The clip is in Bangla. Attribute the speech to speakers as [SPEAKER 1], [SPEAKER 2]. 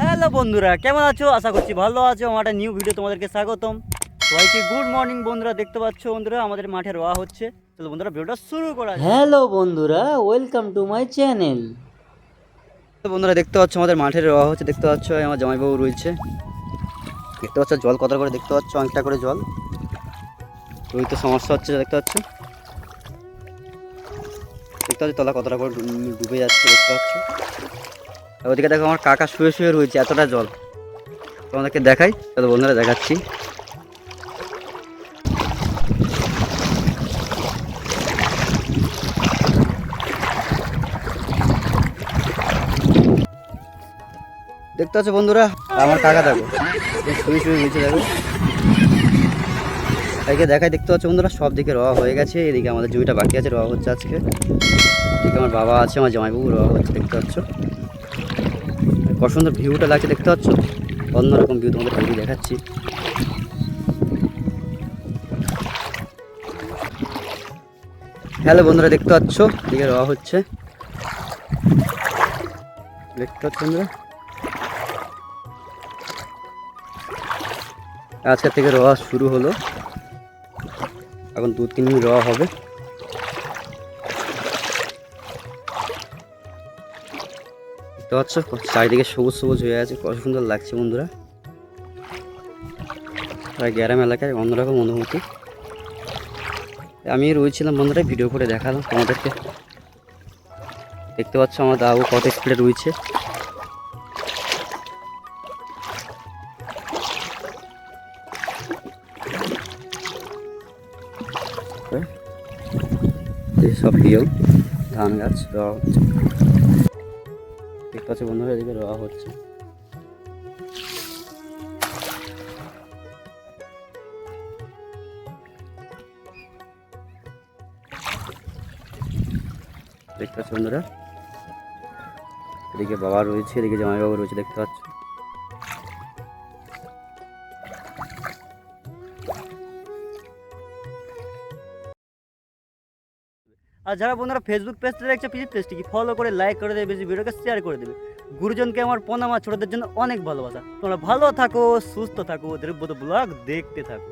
[SPEAKER 1] হ্যালো বন্ধুরা, কেমন আছো? আশা করছি ভালো আছো। আমার একটা নিউ ভিডিও তোমাদেরকে স্বাগতম। সবাইকে গুড মর্নিং বন্ধুরা। দেখতে পাচ্ছ বন্ধুরা, আমাদের মাঠে রোয়া হচ্ছে। চলো বন্ধুরা, ভিডিওটা শুরু করা যাক।
[SPEAKER 2] হ্যালো বন্ধুরা, ওয়েলকাম টু মাই চ্যানেল।
[SPEAKER 1] তো বন্ধুরা, দেখতে পাচ্ছ আমাদের মাঠে রোয়া হচ্ছে। দেখতে পাচ্ছ আমার জামাইবাবু রয়েছে। দেখতে পাচ্ছ জল কত করে, দেখতে পাচ্ছ অনেকটা করে জল। রুইতে সমস্যা হচ্ছে, দেখতে পাচ্ছ। দেখতে পাচ্ছ তলা কতটা করে ডুবে যাচ্ছে, দেখতে পাচ্ছ। আর ওদিকে দেখো আমার কাকা শুয়ে শুয়ে রয়েছে, এতটা জল। তোমাদেরকে দেখাই, চলো বন্ধুরা দেখাচ্ছি। দেখতে পাচ্ছ বন্ধুরা, আমার কাকা দেখো শুয়ে শুয়ে রয়েছে, দেখো। এদিকে দেখাই, দেখতে পাচ্ছ বন্ধুরা, সব দিকে রওয়া হয়ে গেছে। এদিকে আমাদের জমিটা বাকি আছে, রওয়া হচ্ছে আজকে। এদিকে আমার বাবা আছে, আমার জামাইবাবু রওয়া হচ্ছে, দেখতে পাচ্ছ। কত সুন্দর ভিউটা লাগছে, দেখতে পাচ্ছ। অন্যরকম ভিউ তোমাদের ভিউ দেখাচ্ছি। হ্যালো বন্ধুরা, দেখতে পাচ্ছ এদিকে রওয়া হচ্ছে, দেখতে পাচ্ছ বন্ধুরা। আজকের থেকে রওয়া শুরু হলো, এখন 2-3 দিন রওয়া হবে। দেখতে পাচ্ছ চারিদিকে সবুজ সবুজ হয়ে আছে, কত সুন্দর লাগছে বন্ধুরা। আর গ্রাম এলাকায় অন্যরকম অনুভূতি। আমি রয়েছিলাম বন্ধুরা, ভিডিও করে দেখালাম তোমাদেরকে। দেখতে পাচ্ছ আমার দাবু কত স্পিডে রয়েছে। সব প্রিয় ধান গাছ রওয়া হচ্ছে, দেখতে পাচ্ছ বন্ধুরা, এদিকে রওয়া হচ্ছে। দেখতে পাচ্ছ বন্ধুরা, এদিকে বাবা রয়েছে, এদিকে জামাইবাবু রয়েছে, দেখতে পাচ্ছ। আর যারা বন্ধুরা ফেসবুক পেজটা দেখছে, প্লিজ পেজটিকে ফলো করে লাইক করে দেবে, বেশি ভিডিওকে শেয়ার করে দেবে। গুরুজনকে আমার প্রণাম, আর ছোটদের জন্য অনেক ভালোবাসা। তোমরা ভালো থাকো, সুস্থ থাকো, দ্রব্যত ব্লগ দেখতে থাকো।